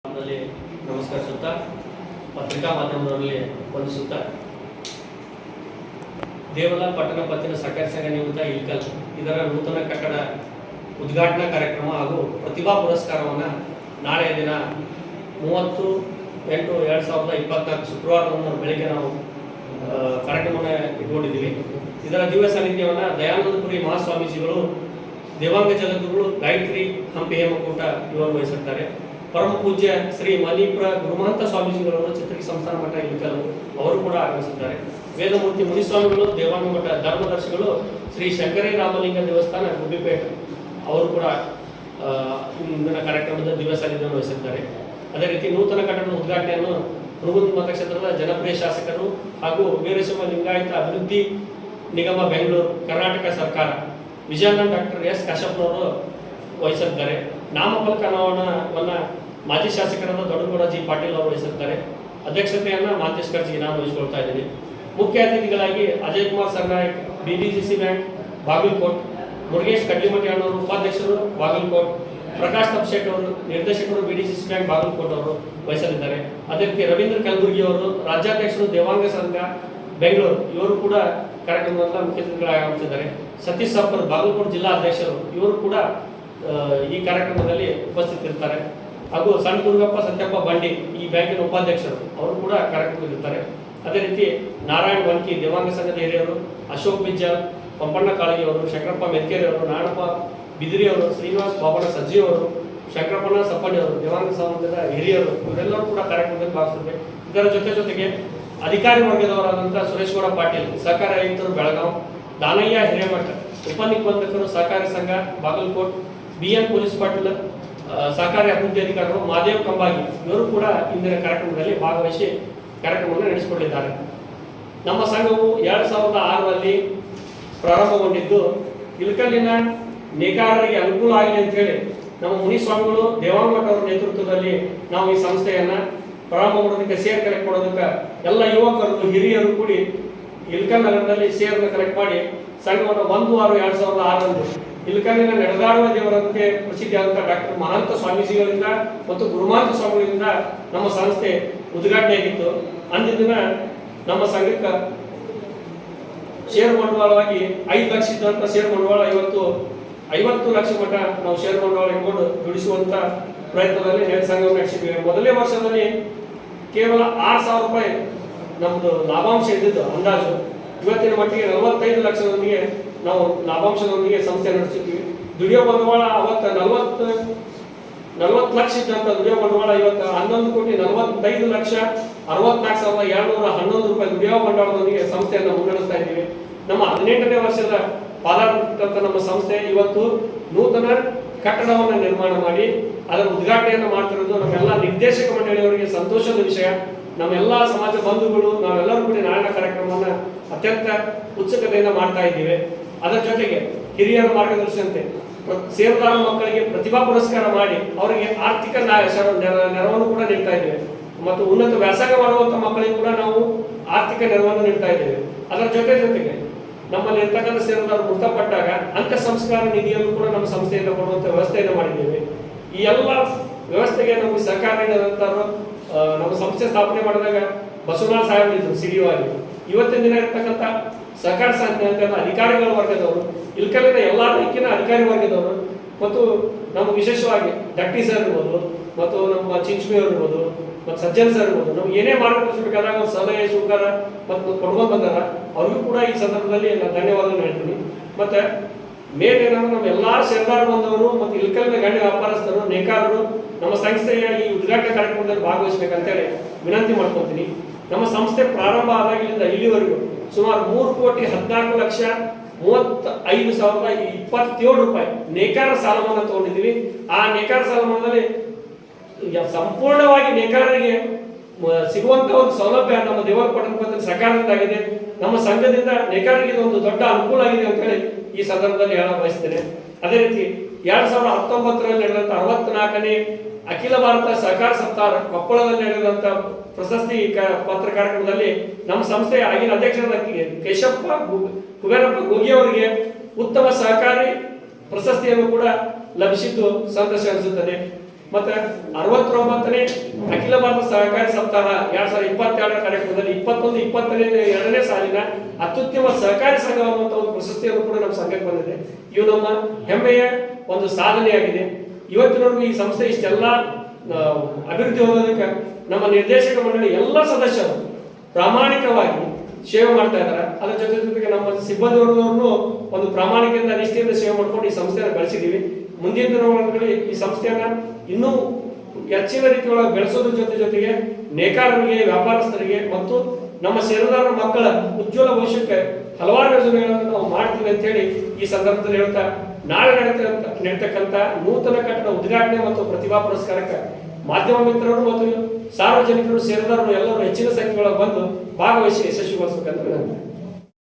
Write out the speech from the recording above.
ದಲ್ಲಿ ನಮಸ್ಕರಿಸುತ್ತಾ ಪತ್ರಿಕಾ ಮಾಧ್ಯಮದಲ್ಲಿ ವಂದಿಸುತ್ತಾ ದೇವಲ ಪಟ್ಟಣ ಪತ್ತಿನ ಸಹಕಾರಿ ಸಂಘ ನಿವೃತ್ತ ಇಲ್ಕಲ್ ಇದರ ನೂತನ ಕಟ್ಟಡ ಉದ್ಘಾಟನಾ ಕಾರ್ಯಕ್ರಮ ಹಾಗೂ ಪ್ರತಿಭಾ ಪುರಸ್ಕಾರವನ್ನು ನಾಳೆ ದಿನ 30/8/2024 ಶುಕ್ರವಾರವನ್ನು ಬೆಳಗ್ಗೆ ನಾವು ಕಾರ್ಯಕ್ರಮವನ್ನು ಇಟ್ಕೊಂಡಿದ್ದೀವಿ. ಇದರ ದಿವ್ಯ ಸಾನ್ನಿಧ್ಯವನ್ನು ದಯಾನಂದಪುರಿ ಮಹಾಸ್ವಾಮೀಜಿಗಳು, ದೇವಾಂಗ ಜಗದ್ಗುರುಗಳು ಗಾಯತ್ರಿ ಹಂಪಿ ಹೇಮಕೂಟ ಇವರು ವಹಿಸುತ್ತಾರೆ. ಪರಮ ಪೂಜ್ಯ ಶ್ರೀ ಮಣಿಪುರ ಗುರುಮಹಂತ ಸ್ವಾಮೀಜಿಗಳವರು ಚಿತ್ರಕಿ ಸಂಸ್ಥಾನ ಮಠ ಇಲ್ಕಲ್ ಅವರು ಕೂಡ ಆಗಮಿಸಿದ್ದಾರೆ. ವೇದಮೂರ್ತಿ ಮುನಿಸ್ವಾಮಿಗಳು, ದೇವಾಂಗ ಮಠ ಧರ್ಮದರ್ಶಿಗಳು, ಶ್ರೀ ಶಂಕರೇ ರಾಮಲಿಂಗ ದೇವಸ್ಥಾನ ಗುಬ್ಬಿಪೇಟೆ ಅವರು ಕೂಡ ಇಂದಿನ ಕಾರ್ಯಕ್ರಮದ ದಿವ್ಯ ಸಾನ್ನಿಧ್ಯವನ್ನು ವಹಿಸಿದ್ದಾರೆ. ಅದೇ ರೀತಿ ನೂತನ ಕಟ್ಟಡದ ಉದ್ಘಾಟನೆಯನ್ನು ಹುಣಗುಂದ ಮತಕ್ಷೇತ್ರದ ಜನಪ್ರಿಯ ಶಾಸಕರು ಹಾಗೂ ವೀರಶೈವ ಲಿಂಗಾಯತ ಅಭಿವೃದ್ಧಿ ನಿಗಮ ಬೆಂಗಳೂರು ಕರ್ನಾಟಕ ಸರ್ಕಾರ ವಿಜಯಾನಂದ ಡಾಕ್ಟರ್ ಎಸ್ ಕಾಶಪ್ಪನವರು ವಹಿಸಿದ್ದಾರೆ. ನಾಮಫಲಕ ಅನಾವರಣವನ್ನು ಮಾಜಿ ಶಾಸಕರಾದ ದೊಡ್ಡಗೌಡ ಜಿ ಪಾಟೀಲ್ ಅವರು ವಹಿಸಿದ್ದಾರೆ. ಅಧ್ಯಕ್ಷತೆಯನ್ನು ಮಾಂತೇಶ್ ಕರ್ಜಿ ನಾನು ವಹಿಸಿಕೊಳ್ತಾ ಇದ್ದೀನಿ. ಮುಖ್ಯ ಅತಿಥಿಗಳಾಗಿ ಅಜಯ್ ಕುಮಾರ್ ಸರ್ನಾಯಕ್, BDCC ಬ್ಯಾಂಕ್ ಬಾಗಲಕೋಟ್, ಮುರುಗೇಶ್ ಕಡ್ಲಿಮಠಿ ಅಣ್ಣವರು ಉಪಾಧ್ಯಕ್ಷರು ಬಾಗಲಕೋಟ್, ಪ್ರಕಾಶ್ ತಪ್ಶೆಟ್ ಅವರು ನಿರ್ದೇಶಕರು BDCC ಬ್ಯಾಂಕ್ ಬಾಗಲಕೋಟ್ ಅವರು ವಹಿಸಲಿದ್ದಾರೆ. ಅದೇ ರೀತಿ ರವೀಂದ್ರ ಕಲಬುರ್ಗಿ ಅವರು ರಾಜ್ಯಾಧ್ಯಕ್ಷರು ದೇವಾಂಗ ಸಂಘ ಬೆಂಗಳೂರು ಇವರು ಕೂಡ ಕಾರ್ಯಕ್ರಮದ ಮುಖ್ಯ ಅತಿಥಿಗಳಾಗಿ ಆಗಮಿಸಿದ್ದಾರೆ. ಸತೀಶ್ ಸಪ್ಪರ್ ಬಾಗಲಕೋಟ್ ಜಿಲ್ಲಾ ಅಧ್ಯಕ್ಷರು ಇವರು ಕೂಡ ಈ ಕಾರ್ಯಕ್ರಮದಲ್ಲಿ ಉಪಸ್ಥಿತರಿರ್ತಾರೆ. ಹಾಗೂ ಸಣ್ಣ ದುರ್ಗಪ್ಪ ಸತ್ಯಪ್ಪ ಬಂಡಿ ಈ ಬ್ಯಾಂಕಿನ ಉಪಾಧ್ಯಕ್ಷರು ಅವರು ಕೂಡ ಕಾರ್ಯಕ್ರಮದಲ್ಲಿರ್ತಾರೆ. ಅದೇ ರೀತಿ ನಾರಾಯಣ್ ವನ್ಕಿ ದೇವಾಂಗ ಸಂಘದ ಹಿರಿಯರು, ಅಶೋಕ್ ಬಿಜ್ಜಲ್, ಪಂಪಣ್ಣ ಕಾಳಗಿ ಅವರು, ಶಂಕರಪ್ಪ ಮೆತ್ಕೇರಿ ಅವರು, ನಾರಾಯಣಪ್ಪ ಬಿದಿರಿ ಅವರು, ಶ್ರೀನಿವಾಸ್ ಬಾಬಣ್ಣ ಸಜ್ಜಿ ಅವರು, ಶಂಕರಪ್ಪನ ಸಪ್ಪಣ್ಣ ಅವರು ದೇವಾಂಗ ಸಂಘದ ಹಿರಿಯರು ಇವರೆಲ್ಲರೂ ಕೂಡ ಕಾರ್ಯಕ್ರಮದಲ್ಲಿ ಭಾಗಿಸುತ್ತಾರೆ. ಇದರ ಜೊತೆಗೆ ಅಧಿಕಾರಿ ವರ್ಗದವರಾದಂಥ ಸುರೇಶ್ ಗೌಡ ಪಾಟೀಲ್, ಸಹಕಾರಿ ಆಯುಕ್ತರು ಬೆಳಗಾವಿ, ದಾನಯ್ಯ ಹಿರೇಮಠ, ಉಪನಿಬಂಧಕರು ಸಹಕಾರಿ ಸಂಘ ಬಾಗಲಕೋಟ್, BN ಪೊಲೀಸ್ ಪಾಟೀಲ್, ಸಹಕಾರಿ ಅಭಿವೃದ್ಧಿ ಅಧಿಕಾರಿಗಳು ಮಾದೇವ್ ಕಂಬಾಗಿ ಇವರು ಕೂಡ ಇಂದಿನ ಕಾರ್ಯಕ್ರಮದಲ್ಲಿ ಭಾಗವಹಿಸಿ ಕಾರ್ಯಕ್ರಮವನ್ನು ನಡೆಸಿಕೊಂಡಿದ್ದಾರೆ. ನಮ್ಮ ಸಂಘವು 2006ರಲ್ಲಿ ಪ್ರಾರಂಭಗೊಂಡಿದ್ದು ಇಳಕಲ್ಲಿನ ನೇಕಾರರಿಗೆ ಅನುಕೂಲ ಆಗಲಿ ಅಂತ ಹೇಳಿ ನಮ್ಮ ಮುನಿಸ್ವಾಮಿಗಳು ದೇವಾಂಗ ಮಠ ಅವರ ನೇತೃತ್ವದಲ್ಲಿ ನಾವು ಈ ಸಂಸ್ಥೆಯನ್ನ ಪ್ರಾರಂಭ ಮಾಡೋದಕ್ಕೆ ಶೇರ್ ಕಲೆಕ್ಟ್ ಮಾಡೋದಕ್ಕೆ ಎಲ್ಲ ಯುವಕರು ಹಿರಿಯರು ಕೂಡಿ ಇಳಕಲ್ ನಗರದಲ್ಲಿ ಶೇರ್ನ ಕಲೆಕ್ಟ್ ಮಾಡಿ ಸಂಘವನ್ನು 1/6/2006ರಂದು ಇಳಕಲ್ಲಿನ ನಡೆದಾಡುವ ದೇವರಂತೆ ಪ್ರಸಿದ್ಧಿಯಾದಂಥ ಡಾಕ್ಟರ್ ಮಹಾಂತ ಸ್ವಾಮೀಜಿಗಳಿಂದ ಮತ್ತು ಗುರುಮಹಂತ ಸ್ವಾಮಿಗಳಿಂದ ನಮ್ಮ ಸಂಸ್ಥೆ ಉದ್ಘಾಟನೆಯಾಗಿತ್ತು. ಅಂದಿನ ನಮ್ಮ ಸಂಘಕ್ಕೆ ಷೇರು ಬಂಡವಾಳವಾಗಿ 5 ಲಕ್ಷ ಇದ್ದಂಥ ಷೇರು ಬಂಡವಾಳ ಇವತ್ತು 50 ಲಕ್ಷ ಮಟ್ಟ ನಾವು ಷೇರು ಬಂಡವಾಳ ಇಟ್ಕೊಂಡು ದುಡಿಸುವಂತ ಪ್ರಯತ್ನದಲ್ಲಿ ಸಂಘವನ್ನು ನಡೆಸಿದ್ವಿ. ಮೊದಲನೇ ವರ್ಷದಲ್ಲಿ ಕೇವಲ 6,000 ರೂಪಾಯಿ ನಮ್ದು ಲಾಭಾಂಶ ಇದ್ದಿದ್ದು ಅಂದಾಜು. ಇವತ್ತಿನ ಮಟ್ಟಿಗೆ 45 ಲಕ್ಷದೊಂದಿಗೆ ನಾವು ಲಾಭಾಂಶದೊಂದಿಗೆ ಸಂಸ್ಥೆ ನಡೆಸಿದ್ವಿ. ದುಡಿಯೋ ಬಂಡವಾಳ ಅವತ್ತು 40 ಲಕ್ಷ ಇದ್ದಂತ ದುಡಿಯೋ ಬಂಡವಾಳ ಇವತ್ತು 11,45,64,211 ರೂಪಾಯಿ ದುಡಿಯೋ ಬಂಡವಾಳದೊಂದಿಗೆ ಸಂಸ್ಥೆಯನ್ನು ಮುನ್ನಡೆಸ್ತಾ ಇದ್ದೀವಿ. ನಮ್ಮ 18ನೇ ವರ್ಷದ ಪಾದಾರ್ಥ ನಮ್ಮ ಸಂಸ್ಥೆ ಇವತ್ತು ನೂತನ ಕಟ್ಟಡವನ್ನು ನಿರ್ಮಾಣ ಮಾಡಿ ಅದರ ಉದ್ಘಾಟನೆಯನ್ನು ಮಾಡ್ತಿರೋದು ನಮ್ಮೆಲ್ಲ ನಿರ್ದೇಶಕ ಮಂಡಳಿಯವರಿಗೆ ಸಂತೋಷದ ವಿಷಯ. ನಮ್ಮೆಲ್ಲ ಸಮಾಜ ಬಂಧುಗಳು ನಾವೆಲ್ಲರೂ ಕೂಡ ನಾಳಿನ ಕಾರ್ಯಕ್ರಮವನ್ನು ಅತ್ಯಂತ ಉತ್ಸುಕತೆಯಿಂದ ಮಾಡ್ತಾ ಇದ್ದೀವಿ. ಅದರ ಜೊತೆಗೆ ಹಿರಿಯರ ಮಾರ್ಗದರ್ಶನತೆ ಷೇರುದಾರ ಮಕ್ಕಳಿಗೆ ಪ್ರತಿಭಾ ಪುರಸ್ಕಾರ ಮಾಡಿ ಅವರಿಗೆ ಆರ್ಥಿಕ ನೆರವನ್ನು ಕೂಡ ನೀಡ್ತಾ ಇದ್ದೇವೆ. ಮತ್ತು ಉನ್ನತ ವ್ಯಾಸಂಗ ಮಾಡುವಂತ ಮಕ್ಕಳಿಗೆ ಕೂಡ ನಾವು ಆರ್ಥಿಕ ನೆರವನ್ನು ನೀಡ್ತಾ ಇದ್ದೇವೆ. ಅದರ ಜೊತೆಗೆ ನಮ್ಮಲ್ಲಿ ಇರ್ತಕ್ಕಂಥ ಷೇರುದಾರರು ಮೃತಪಟ್ಟಾಗ ಅಂತ್ಯ ಸಂಸ್ಕಾರ ನಿಧಿಯನ್ನು ಕೂಡ ನಮ್ಮ ಸಂಸ್ಥೆಯಿಂದ ಕೊಡುವಂತ ವ್ಯವಸ್ಥೆಯನ್ನು ಮಾಡಿದ್ದೇವೆ. ಈ ಎಲ್ಲ ವ್ಯವಸ್ಥೆಗೆ ನಮಗೆ ಸಹಕಾರ ನೀಡಿದಂತವರು ನಮ್ಮ ಸಂಸ್ಥೆ ಸ್ಥಾಪನೆ ಮಾಡಿದಾಗ ಬಸವರಾಜ ಸಾಹೇಬ್ ಇದ್ರು CDO ಆಗಿ. ಇವತ್ತಿನ ದಿನ ಇರ್ತಕ್ಕಂಥ ಸಹಕಾರ ಸಂಘದ ಅಧಿಕಾರಿಗಳ ವರ್ಗದವರು, ಇಳಕಲ್ಲಿನ ಎಲ್ಲಾ ದಿಕ್ಕಿನ ಅಧಿಕಾರಿ ವರ್ಗದವರು ಮತ್ತು ನಮ್ಮ ವಿಶೇಷವಾಗಿ ಡಟ್ಟಿ ಸರ್ ಇರ್ಬೋದು, ಮತ್ತು ನಮ್ಮ ಚಿಂಚ್ಮಿ ಅವರು ಇರ್ಬೋದು, ಮತ್ತು ಸಜ್ಜನ್ ಸರ್ ಇರ್ಬೋದು, ನಮ್ಗೆ ಏನೇ ಮಾರ್ಗದರ್ಶಿಸಬೇಕಾದಾಗ ಅವ್ರು ಸಲಹೆ ಸೂಕಾರ ಮತ್ತು ಕೊಡ್ಕೊಂಡು ಬಂದಾರ. ಅವ್ರಿಗೂ ಕೂಡ ಈ ಸಂದರ್ಭದಲ್ಲಿ ನಾನು ಧನ್ಯವಾದ ಹೇಳ್ತೀನಿ. ಮತ್ತೆ ಮೇಲೇನಾದ್ರು ನಮ್ಮ ಎಲ್ಲಾ ಷೇರುದಾರ ಬಂದವರು ಮತ್ತು ಇಳಕಲ್ಲಿನ ಗಣ್ಯ ವ್ಯಾಪಾರಸ್ಥರು, ನೇಕಾರರು ನಮ್ಮ ಸಂಸ್ಥೆಯ ಈ ಉದ್ಘಾಟನಾ ಕಾರ್ಯಕ್ರಮದಲ್ಲಿ ಭಾಗವಹಿಸಬೇಕಂತೇಳಿ ವಿನಂತಿ ಮಾಡ್ಕೊತೀನಿ. ನಮ್ಮ ಸಂಸ್ಥೆ ಪ್ರಾರಂಭ ಆದಾಗಲಿಂದ ಇಲ್ಲಿವರೆಗೂ ಸುಮಾರು 3,14,35,027 ರೂಪಾಯಿ ನೇಕಾರ ಸಾಲವನ್ನು ತಗೊಂಡಿದ್ದೀವಿ. ಆ ನೇಕಾರ ಸಾಲಮನ್ನಾದಲ್ಲಿ ಸಂಪೂರ್ಣವಾಗಿ ನೇಕಾರರಿಗೆ ಸಿಗುವಂತ ಒಂದು ಸೌಲಭ್ಯ ನಮ್ಮ ದೇವರ ಪಟ್ಟಣ ಪತ್ರಿಕೆ ಸರ್ಕಾರದಿಂದಾಗಿದೆ. ನಮ್ಮ ಸಂಘದಿಂದ ನೇಕಾರರಿಗೆ ಒಂದು ದೊಡ್ಡ ಅನುಕೂಲ ಆಗಿದೆ ಅಂತ ಹೇಳಿ ಈ ಸಂದರ್ಭದಲ್ಲಿ ಹೇಳ ಬಯಸ್ತೇನೆ. ಅದೇ ರೀತಿ 2019ರಲ್ಲಿ ನಡೆದಂತ 64ನೇ ಅಖಿಲ ಭಾರತ ಸಹಕಾರ ಸಪ್ತಾಹ ಕೊಪ್ಪಳದಲ್ಲಿ ನಡೆದಂತ ಪ್ರಶಸ್ತಿ ಪತ್ರ ಕಾರ್ಯಕ್ರಮದಲ್ಲಿ ನಮ್ಮ ಸಂಸ್ಥೆಯ ಆಗಿನ ಅಧ್ಯಕ್ಷರಾದ ಕೇಶಪ್ಪ ಕುಬೇರಪ್ಪ ಗೋಗಿ ಅವರಿಗೆ ಉತ್ತಮ ಸಹಕಾರಿ ಪ್ರಶಸ್ತಿಯನ್ನು ಕೂಡ ಲಭಿಸಿದ್ದು ಸಂತೋಷ ಅನಿಸುತ್ತದೆ. ಮತ್ತೆ 69ನೇ ಅಖಿಲ ಭಾರತ ಸಹಕಾರಿ ಸಪ್ತಾಹ 2022 ಕಾರ್ಯಕ್ರಮದಲ್ಲಿ 22ನೇ ಸಾಲಿನ ಅತ್ಯುತ್ತಮ ಸಹಕಾರಿ ಸಂಘ ಅನ್ನುವಂಥ ಒಂದು ಪ್ರಶಸ್ತಿಯನ್ನು ಕೂಡ ನಮ್ಮ ಸಂಘಕ್ಕೆ ಬಂದಿದೆ. ಇವು ನಮ್ಮ ಹೆಮ್ಮೆಯ ಒಂದು ಸಾಧನೆಯಾಗಿದೆ. ಇವತ್ತಿನವರೆಗೂ ಈ ಸಂಸ್ಥೆ ಇಷ್ಟೆಲ್ಲ ಅಭಿವೃದ್ಧಿ ಹೊಂದೋದಕ್ಕೆ ನಮ್ಮ ನಿರ್ದೇಶಕ ಮಂಡಳಿ ಎಲ್ಲ ಸದಸ್ಯರು ಪ್ರಾಮಾಣಿಕವಾಗಿ ಸೇವೆ ಮಾಡ್ತಾ ಇದ್ದಾರೆ. ಅದರ ಜೊತೆಗೆ ನಮ್ಮ ಸಿಬ್ಬಂದಿ ವರ್ಗದವ್ರನ್ನು ಒಂದು ಪ್ರಾಮಾಣಿಕದಿಂದ ನಿಷ್ಠೆಯಿಂದ ಸೇವೆ ಮಾಡ್ಕೊಂಡು ಈ ಸಂಸ್ಥೆಯನ್ನು ಬೆಳೆಸಿದ್ದೀವಿ. ಮುಂದಿನ ದಿನಗಳಲ್ಲಿ ಈ ಸಂಸ್ಥೆಯನ್ನ ಇನ್ನೂ ಹೆಚ್ಚಿನ ರೀತಿಯೊಳಗೆ ಬೆಳೆಸೋದ್ರ ಜೊತೆಗೆ ನೇಕಾರರಿಗೆ, ವ್ಯಾಪಾರಸ್ಥರಿಗೆ ಮತ್ತು ನಮ್ಮ ಷೇರುದಾರರ ಮಕ್ಕಳ ಉಜ್ವಲ ಭವಿಷ್ಯಕ್ಕೆ ಹಲವಾರು ಯೋಜನೆಗಳನ್ನು ನಾವು ಮಾಡ್ತೀವಿ ಅಂತ ಹೇಳಿ ಈ ಸಂದರ್ಭದಲ್ಲಿ ಹೇಳ್ತಾ, ನಾಳೆ ನಡೀತಕ್ಕಂಥ ನೂತನ ಕಟ್ಟಡ ಉದ್ಘಾಟನೆ ಮತ್ತು ಪ್ರತಿಭಾ ಪುರಸ್ಕಾರಕ್ಕೆ ಮಾಧ್ಯಮ ಮಿತ್ರರು ಮತ್ತು ಸಾರ್ವಜನಿಕರು, ಷೇರುದಾರರು ಎಲ್ಲರೂ ಹೆಚ್ಚಿನ ಸಂಖ್ಯೆಯೊಳಗೆ ಬಂದು ಭಾಗವಹಿಸಿ ಯಶಸ್ವಿಗೊಳಿಸಬೇಕಂತ ವಿನಂತಿ.